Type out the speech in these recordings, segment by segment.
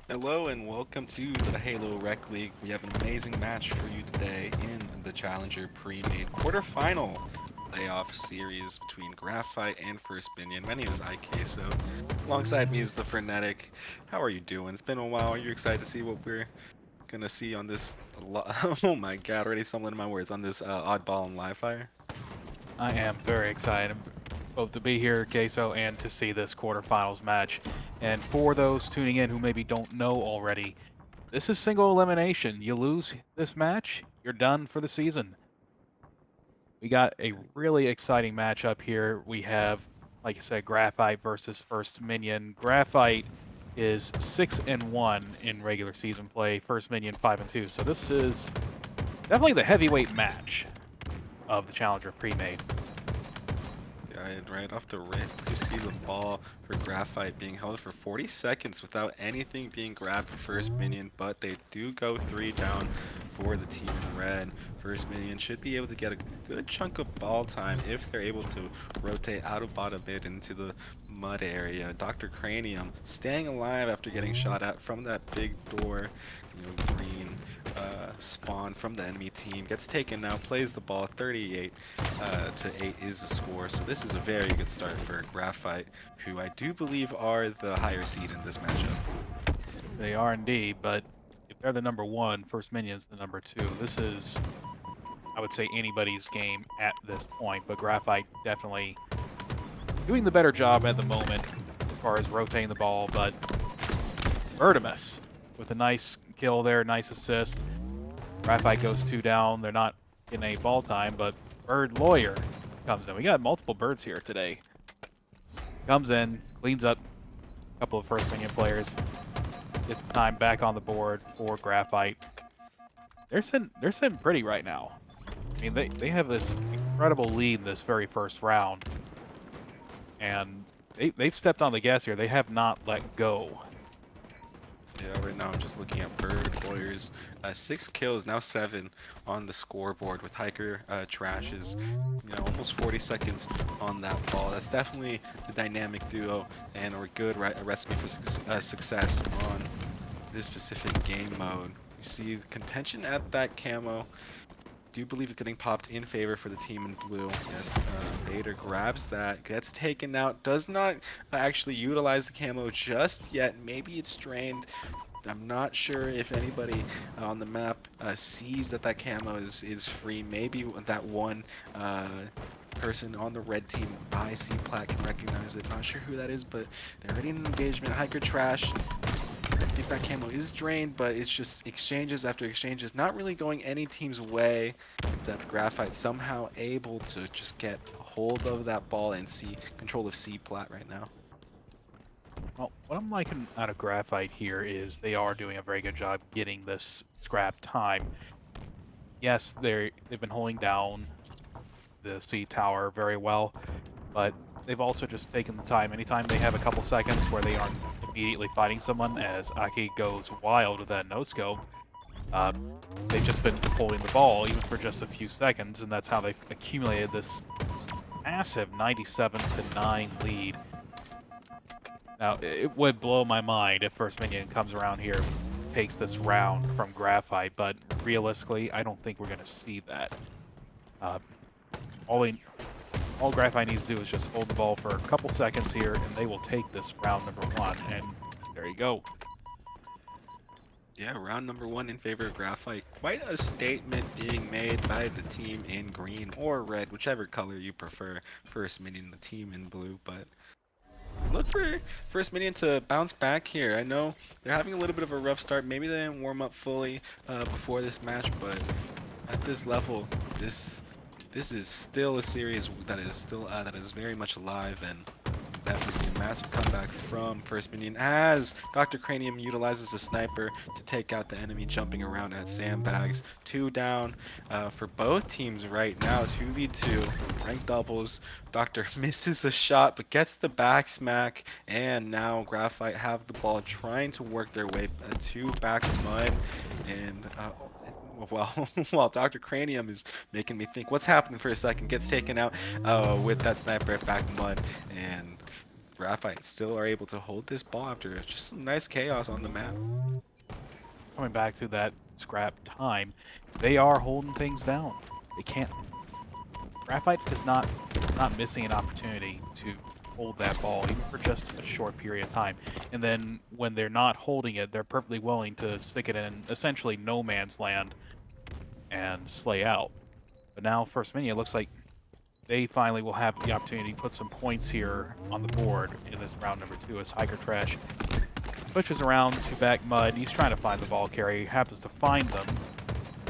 Hello and welcome to the Halo Rec League. We have an amazing match for you today in the Challenger Premade quarterfinal playoff series between Graphite and First Minion. My name is IK, so alongside me is the Frenetic. How are you doing? It's been a while. Are you excited to see what we're gonna see on this? Oh my God! Already stumbling my words on this oddball and live fire. I am very excited both to be here, Queso, and to see this quarterfinals match. And for those tuning in who maybe don't know already, this is single elimination. You lose this match, you're done for the season. We got a really exciting matchup here. We have, like you said, Graphite versus First Minion. Graphite is 6-1 in regular season play. First Minion 5-2. So this is definitely the heavyweight match of the Challenger Premade. Right off the rip, we see the ball for Graphite being held for 40 seconds without anything being grabbed for First Minion, but they do go 3 down for the team in red. First Minion should be able to get a good chunk of ball time if they're able to rotate out of bottom mid into the mud area. Dr. Cranium staying alive after getting shot at from that big door, green spawn from the enemy team, gets taken now, plays the ball. 38 to 8 is the score, so this is a very good start for Graphite, who I do believe are the higher seed in this matchup. They are indeed, but if they're the number one, First Minion's the number two. This is, I would say, anybody's game at this point, but Graphite definitely doing the better job at the moment as far as rotating the ball, but Vertimus with a nice kill there, nice assist. Graphite goes 2 down. They're not getting any ball time, but Bird Lawyer comes in. We got multiple birds here today. Comes in, cleans up a couple of First Minion players. Gets the time back on the board for Graphite. They're sitting pretty right now. I mean, they have this incredible lead in this very first round, and they've stepped on the gas here. They have not let go. Yeah, right now I'm just looking at Bird Lawyers. 6 kills, now 7 on the scoreboard with Hiker Trashes. Almost 40 seconds on that ball. That's definitely the dynamic duo and a good recipe for success on this specific game mode. You see the contention at that camo. Do believe it's getting popped in favor for the team in blue. Yes, Vader grabs that, gets taken out, does not actually utilize the camo just yet. Maybe it's drained. I'm not sure if anybody on the map sees that camo is free. Maybe that one person on the red team by C Plat can recognize it. Not sure who that is, but they're already in an engagement. Hiker Trash. I think that camo is drained, but it's just exchanges after exchanges, not really going any team's way, except Graphite somehow able to just get a hold of that ball and see control of C Plat right now. Well, what I'm liking out of Graphite here is they are doing a very good job getting this scrap time. Yes, they've been holding down the C tower very well, but they've also just taken the time. Anytime they have a couple seconds where they aren't immediately fighting someone, as Aki goes wild with that no-scope, they've just been holding the ball even for just a few seconds, and that's how they've accumulated this massive 97-9 lead. Now, it would blow my mind if First Minion comes around here, takes this round from Graphite, but realistically, I don't think we're going to see that. All Graphite needs to do is just hold the ball for a couple seconds here, and they will take this round number 1, and there you go. Yeah, round number 1 in favor of Graphite. Quite a statement being made by the team in green or red, whichever color you prefer. First Minion, the team in blue, but look for First Minion to bounce back here. I know they're having a little bit of a rough start. Maybe they didn't warm up fully before this match, but at this level, this is still a series that is very much alive, and definitely see a massive comeback from First Minion as Dr. Cranium utilizes the sniper to take out the enemy jumping around at sandbags. 2 down for both teams right now. 2v2, ranked doubles. Doctor misses a shot but gets the back smack, and now Graphite have the ball trying to work their way to back mud, and while Dr. Cranium is making me think what's happening for a second, gets taken out with that sniper at back mud, and Graphite still are able to hold this ball after just some nice chaos on the map. Coming back to that scrap time, they are holding things down. They can't. Graphite is not missing an opportunity to hold that ball even for just a short period of time. And then when they're not holding it, they're perfectly willing to stick it in essentially no man's land and slay out. But now First Minion looks like they finally will have the opportunity to put some points here on the board in this round number 2 as Hiker Trash pushes around to back Mud. He's trying to find the ball carrier. He happens to find them.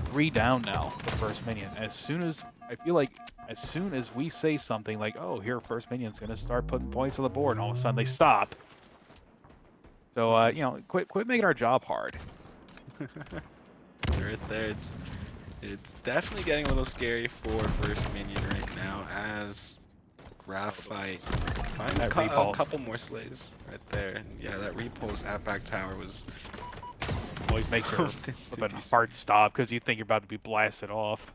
3 down now for First Minion. As soon as we say something like, oh, here First Minion's going to start putting points on the board, and all of a sudden they stop. So, you know, quit making our job hard. Right there, it's definitely getting a little scary for First Minion right now as Graphite find That a repulse. couple more slays right there. And yeah, that repulse at back tower was Always makes her flip a hard stop because you think you're about to be blasted off.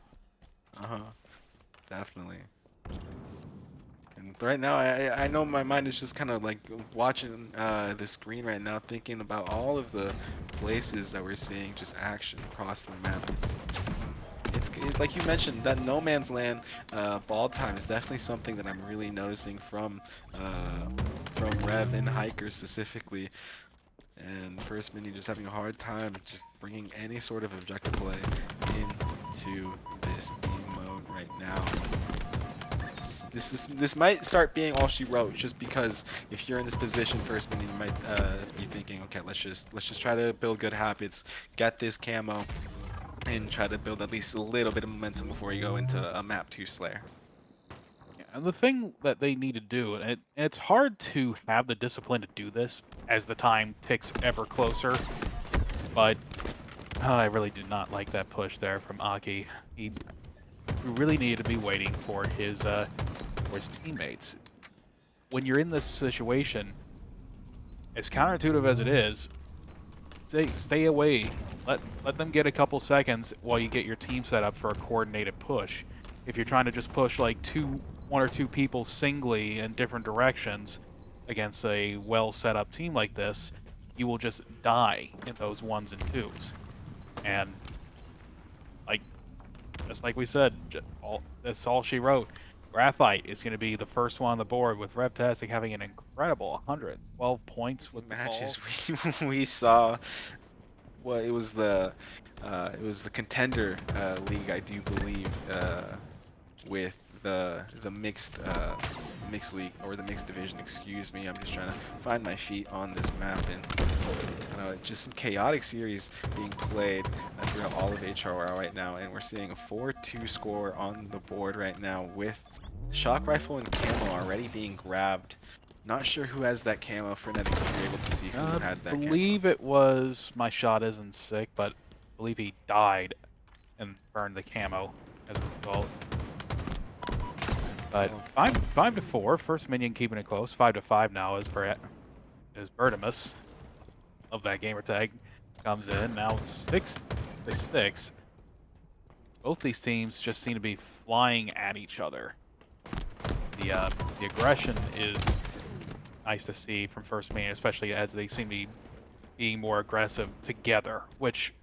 Definitely. And right now, I know my mind is just kind of like watching the screen right now, thinking about all of the places that we're seeing just action across the map. It's like you mentioned, that no man's land ball time is definitely something that I'm really noticing from Rev and Hiker specifically. And First Minion just having a hard time just bringing any sort of objective play into this game mode right now. This might start being all she wrote, just because if you're in this position, First Minion might be thinking, okay, let's just try to build good habits, get this camo, and try to build at least a little bit of momentum before you go into a map 2 Slayer. And the thing that they need to do, and it's hard to have the discipline to do this as the time ticks ever closer, but I really do not like that push there from Aki. He really needed to be waiting for his teammates. When you're in this situation, as counterintuitive as it is, stay away. Let them get a couple seconds while you get your team set up for a coordinated push. If you're trying to just push like one or two people singly in different directions against a well set up team like this, you will just die in those 1s and 2s. And just like we said, that's all she wrote. Graphite is going to be the first one on the board, with Reptastic having an incredible 112 points with matches we saw. Well, it was the contender league, I do believe, with the mixed league, or the mixed division, excuse me. I'm just trying to find my feet on this map, and just some chaotic series being played throughout all of HRL right now, and we're seeing a 4-2 score on the board right now with shock rifle and camo already being grabbed. Not sure who has that camo. Frenetic, if you're able to see who had that camo. I believe it was My Shot Isn't Sick, but I believe he died and burned the camo as a result. But 5-4, First Minion keeping it close. 5-5 now as Bertimus of that gamer tag comes in. Now 6-6. Both these teams just seem to be flying at each other. The aggression is nice to see from First Minion, especially as they seem to be being more aggressive together. Which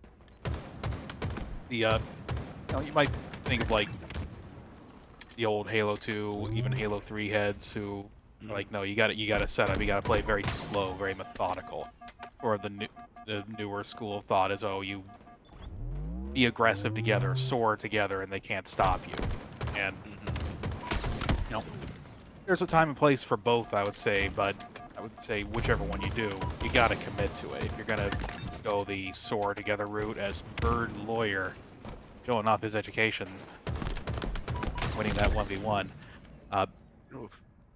you might think of like the old Halo 2, even Halo 3 heads who are like, no, you gotta set up, you gotta play very slow, very methodical. Or the newer school of thought is, oh, you be aggressive together, soar together, and they can't stop you. And there's a time and place for both, I would say, but I would say whichever one you do, you gotta commit to it. If you're gonna go the soar together route, as Bird Lawyer showing off his education, winning that 1v1,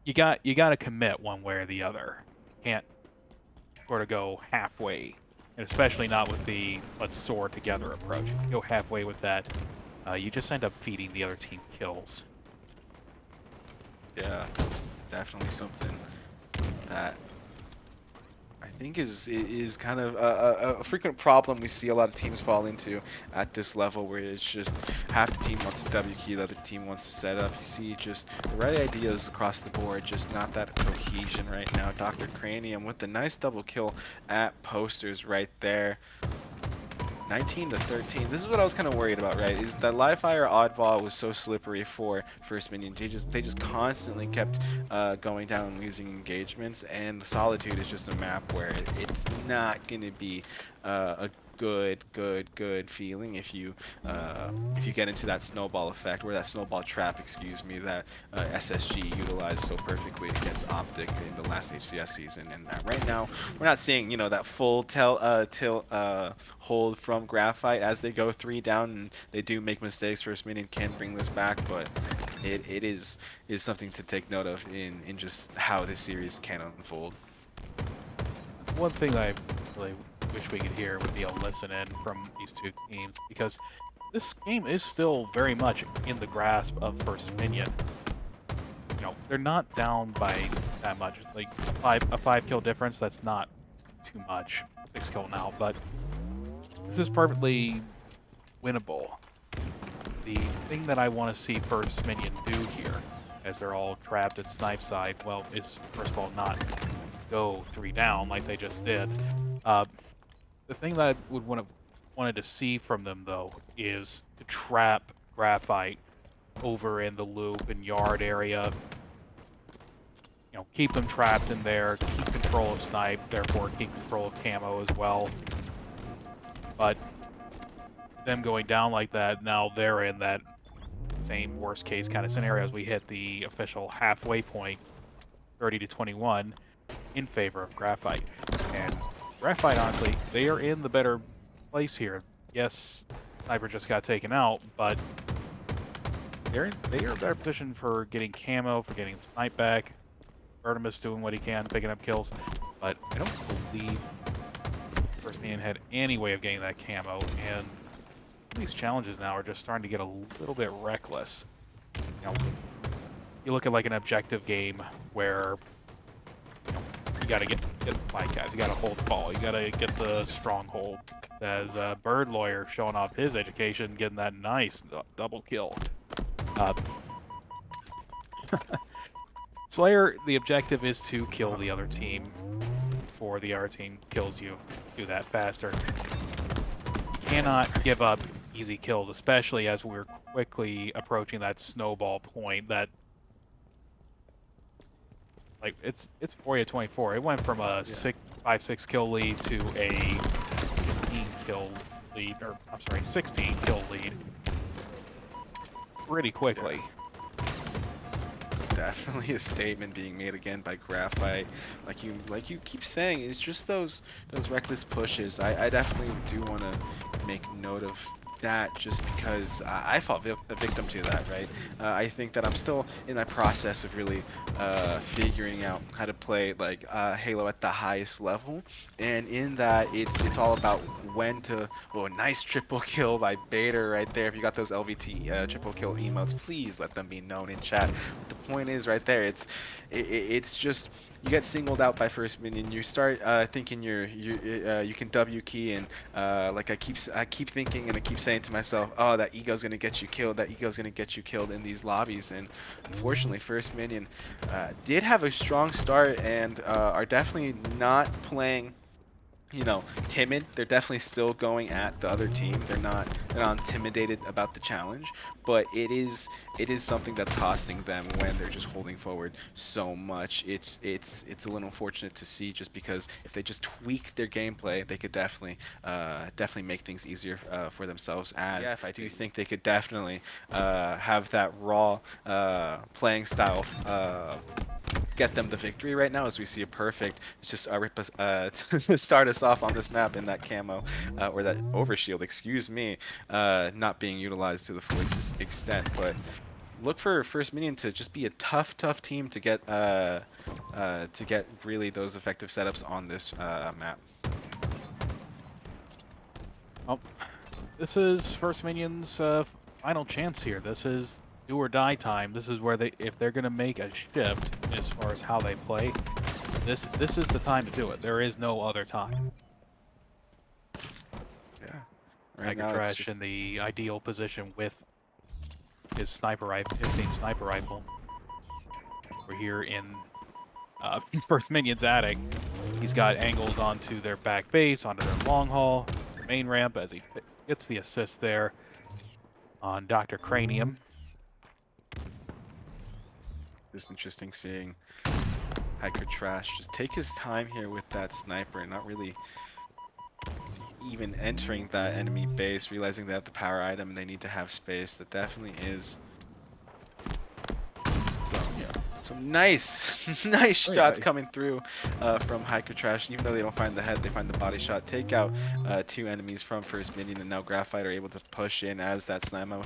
you gotta commit one way or the other. You can't sort of go halfway, and especially not with the let's soar together approach. If you go halfway with that, you just end up feeding the other team kills. Yeah, definitely something that I think is kind of a frequent problem we see a lot of teams fall into at this level, where it's just half the team wants to W key, the other team wants to set up. You see just the right ideas across the board, just not that cohesion right now. Dr. Cranium with the nice double kill at posters right there. 19 to 13. This is what I was kind of worried about, right? Is that live fire oddball was so slippery for First Minion. They just constantly kept going down and losing engagements, and Solitude is just a map where it's not going to be a good feeling if you get into that snowball effect, or that snowball trap, excuse me, that SSG utilized so perfectly against Optic in the last HCS season. And right now we're not seeing, you know, that full tilt hold from Graphite as they go 3 down, and they do make mistakes. First Minion can bring this back, but it is something to take note of in just how this series can unfold. One thing that I really wish we could hear would be a listen in from these two teams, because this game is still very much in the grasp of First Minion. You know, they're not down by that much. Like a 5 kill difference, that's not too much. 6 kill now, but this is perfectly winnable. The thing that I want to see First Minion do here, as they're all trapped at snipe side, well, is first of all not go 3 down like they just did. The thing that I would wanted to see from them, though, is to trap Graphite over in the loop and yard area. You know, keep them trapped in there, keep control of snipe, therefore keep control of camo as well. But them going down like that, now they're in that same worst case kind of scenario as we hit the official halfway point, 30 to 21, in favor of Graphite. And Graphite, honestly, they are in the better place here. Yes, Sniper just got taken out, but they are in a better position for getting camo, for getting snipe back. Artemis doing what he can, picking up kills, but I don't believe First Minion had any way of getting that camo, and these challenges now are just starting to get a little bit reckless. You know, you look at like an objective game where, you know, you gotta get the fight guys, you gotta hold the ball, you gotta get the stronghold. As Bird Lawyer showing off his education, getting that nice double kill. Slayer, the objective is to kill the other team before the other team kills you. Do that faster. You cannot give up easy kills, especially as we're quickly approaching that snowball point. That, like, it's 40 to 24. It went from a 5-6 kill lead to a 15 kill lead, or I'm sorry, 16 kill lead, pretty quickly. Definitely a statement being made again by Graphite. Like you keep saying, it's just those reckless pushes. I definitely do want to make note of that, just because I fall a victim to that, right? I think that I'm still in my process of really figuring out how to play like Halo at the highest level, and in that it's all about when to. Oh, nice triple kill by Bader right there. If you got those LVT triple kill emotes, please let them be known in chat. But the point is right there, it's just. You get singled out by First Minion. You start thinking you can W key, and like I keep thinking and I keep saying to myself, oh, that ego's gonna get you killed. That ego's gonna get you killed in these lobbies. And unfortunately, First Minion did have a strong start and are definitely not playing, you know, timid. They're definitely still going at the other team. They're not intimidated about the challenge, but it is something that's costing them when they're just holding forward so much. It's a little unfortunate to see, just because if they just tweak their gameplay, they could definitely make things easier for themselves. As I do think they could definitely have that raw playing style get them the victory right now, as we see a perfect just to start us off on this map in that camo or that overshield, excuse me, not being utilized to the full extent. But look for First Minion to just be a tough team to get really those effective setups on this map. Oh, this is First Minion's final chance here. This is do or die time. This is where if they're going to make a shift as far as how they play, This is the time to do it. There is no other time. Yeah. Right Tiger now it's Trash just in the ideal position with his sniper rifle, his team sniper rifle. We're here in First Minion's attic. He's got angles onto their back base, onto their long haul, the main ramp as he gets the assist there on Dr. Cranium. just interesting seeing Hiker Trash just take his time here with that sniper and not really even entering that enemy base, realizing they have the power item and they need to have space. That definitely is some nice, nice Oh, shots yeah. coming through from Hiker Trash. Even though they don't find the head, they find the body shot. Take out 2 enemies from First Minion, and now Graphite are able to push in as that sniper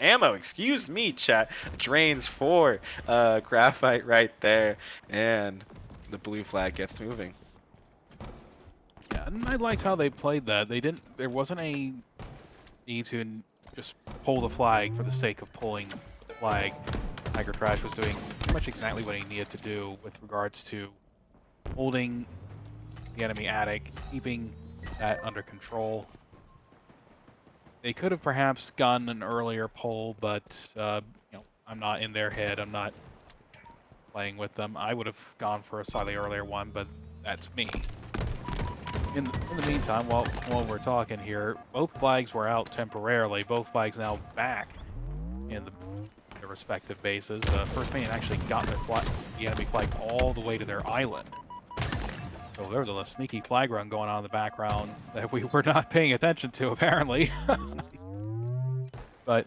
ammo. Excuse me, chat. Drains for Graphite right there, and the blue flag gets moving. Yeah, and I liked how they played that. There wasn't a need to just pull the flag for the sake of pulling the flag. Tiger Trash was doing pretty much exactly what he needed to do with regards to holding the enemy attic, keeping that under control. They could have perhaps gotten an earlier pull, but I'm not in their head. I'm not playing with them. I would have gone for a slightly earlier one, but that's me. In the meantime, while we're talking here, both flags were out temporarily. Both flags now back in their respective bases. First Minion actually got the enemy flag all the way to their island. So there was a sneaky flag run going on in the background that we were not paying attention to, apparently. But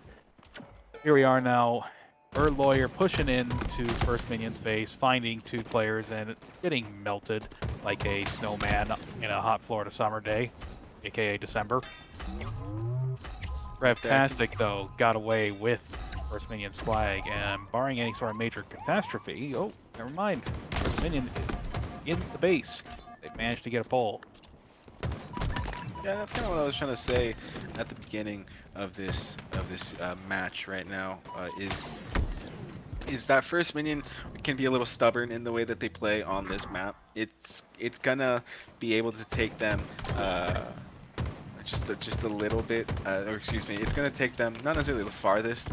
here we are now. Bird Lawyer pushing into First Minion's base, finding 2 players, and getting melted like a snowman in a hot Florida summer day, aka December. Revtastic, though, got away with First Minion's flag, and barring any sort of major catastrophe, oh, never mind. First Minion is in the base. They've managed to get a pull. Yeah, that's kind of what I was trying to say at the beginning of this match right now. Is that First Minion can be a little stubborn in the way that they play on this map. It's gonna be able to take them just a little bit, or excuse me, it's gonna take them not necessarily the farthest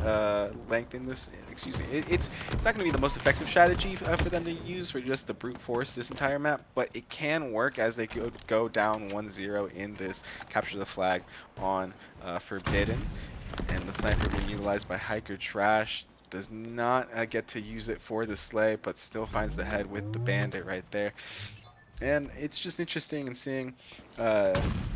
length in this. Excuse me, it's not gonna be the most effective strategy for them to use for just the brute force this entire map, but it can work as they go down 1-0 in this capture the flag on Forbidden, and the sniper being utilized by Hiker Trash. Does not get to use it for the sleigh, but still finds the head with the bandit right there. And it's just interesting in seeing,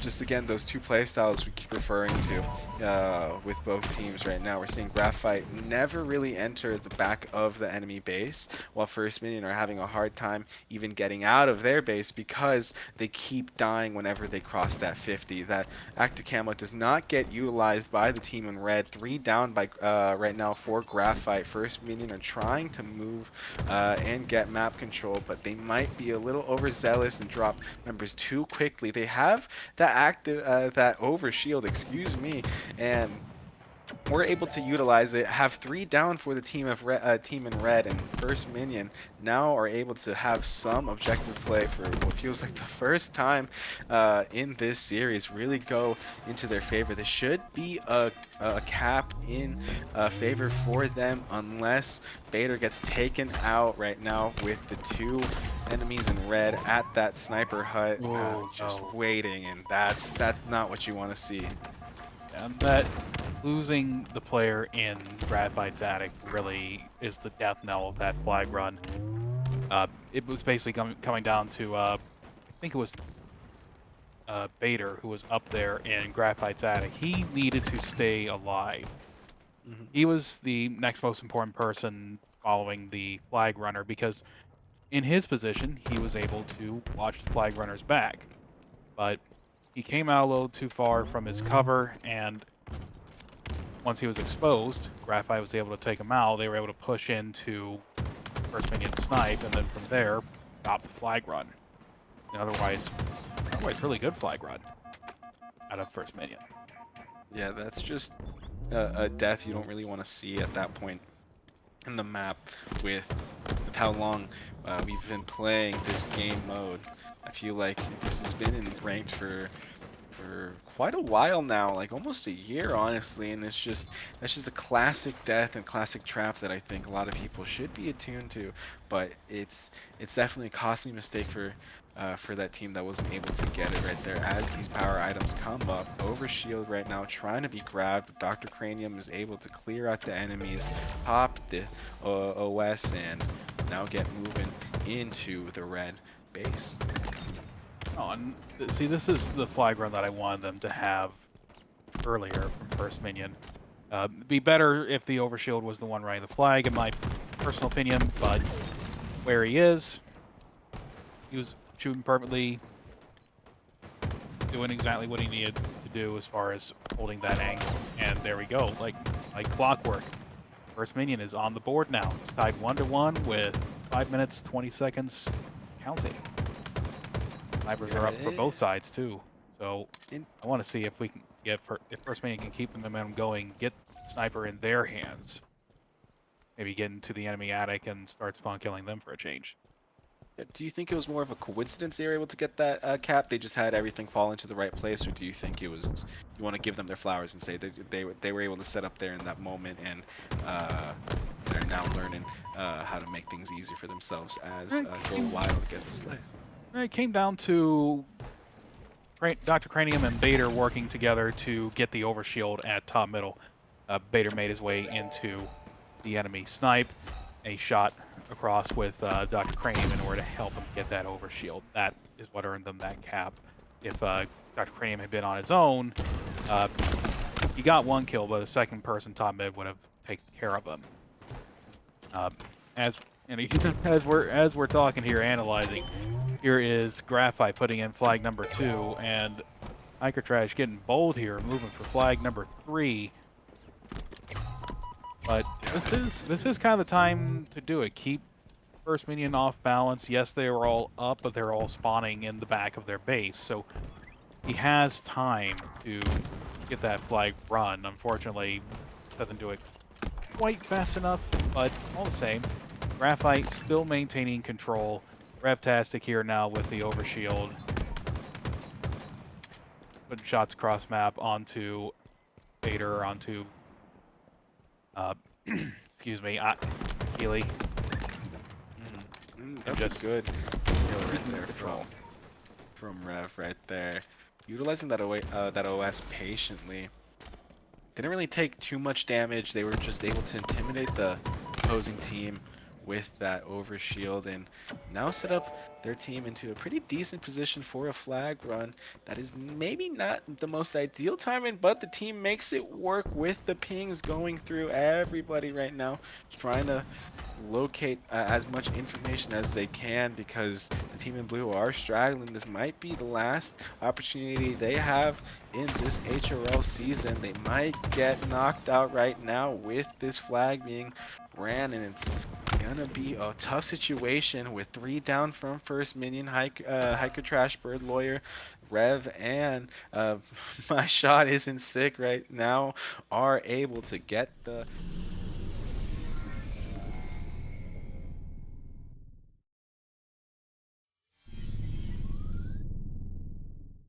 just again, those 2 playstyles we keep referring to with both teams right now. We're seeing Graphite never really enter the back of the enemy base, while First Minion are having a hard time even getting out of their base because they keep dying whenever they cross that 50. That active camo does not get utilized by the team in red. 3 down by right now for Graphite. First Minion are trying to move and get map control, but they might be a little overzealous and drop members too quickly. They have that active, that overshield, excuse me, and we're able to utilize it. Have 3 down for the team in red, and First Minion now are able to have some objective play for what feels like the first time in this series really go into their favor. There should be a cap in favor for them unless Bader gets taken out right now with the 2 enemies in red at that sniper hut, just waiting, and that's not what you want to see. And that losing the player in Graphite's attic really is the death knell of that flag run. It was basically coming down to, I think it was Bader who was up there in Graphite's attic. He needed to stay alive. He was the next most important person following the flag runner because in his position, he was able to watch the flag runner's back. But he came out a little too far from his cover, and once he was exposed, Graphite was able to take him out. They were able to push into First Minion snipe, and then from there, stop the flag run. And otherwise really good flag run out of First Minion. Yeah, that's just a death you don't really want to see at that point in the map with the with how long we've been playing this game mode. I feel like this has been in ranked for quite a while now, like almost a year, honestly, and that's just a classic death and classic trap that I think a lot of people should be attuned to. But it's definitely a costly mistake for that team that wasn't able to get it right there as these power items come up. Overshield right now trying to be grabbed. Dr. Cranium is able to clear out the enemies, pop the OS, and now get moving into the red base. Oh, and see, this is the flag run that I wanted them to have earlier from First Minion. It'd be better if the Overshield was the one running the flag, in my personal opinion, but where he is, he was shooting perfectly, doing exactly what he needed to do as far as holding that angle. And there we go, like clockwork. First Minion is on the board now. It's tied 1-1 with 5 minutes, 20 seconds counting. Snipers are up for both sides too. So I want to see if we can get if First Minion can keep the momentum going, get Sniper in their hands. Maybe get into the enemy attic and start spawn killing them for a change. Do you think it was more of a coincidence they were able to get that cap? They just had everything fall into the right place, or do you think it was you want to give them their flowers and say they were able to set up there in that moment and they're now learning how to make things easier for themselves as Go Wild gets to slay? It came down to Dr. Cranium and Bader working together to get the overshield at top middle. Bader made his way into the enemy snipe, and he shot across with Dr. Cranium in order to help him get that overshield. That is what earned them that cap. If Dr. Cranium had been on his own, he got one kill, but a second person top mid would have taken care of him. As we're talking here, analyzing, here is Graphite putting in flag number 2, and Trash getting bold here, moving for flag number 3. But this is kind of the time to do it. Keep First Minion off balance. Yes, they were all up, but they're all spawning in the back of their base, so he has time to get that flag run. Unfortunately, doesn't do it quite fast enough, but all the same, Graphite still maintaining control. Revtastic here now with the overshield. Putting shots across map onto Vader, onto excuse me, Healy. That's just a good kill right there from Rev right there. Utilizing that OS patiently. Didn't really take too much damage. They were just able to intimidate the opposing team with that overshield and now set up their team into a pretty decent position for a flag run. That is maybe not the most ideal timing, but the team makes it work with the pings going through everybody right now, trying to locate as much information as they can because the team in blue are straggling. This might be the last opportunity they have in this HRL season. They might get knocked out right now with this flag being ran, and it's gonna be a tough situation with 3 down from First Minion, Hiker Trash, Bird Lawyer, Rev, and my shot isn't sick right now are able to get the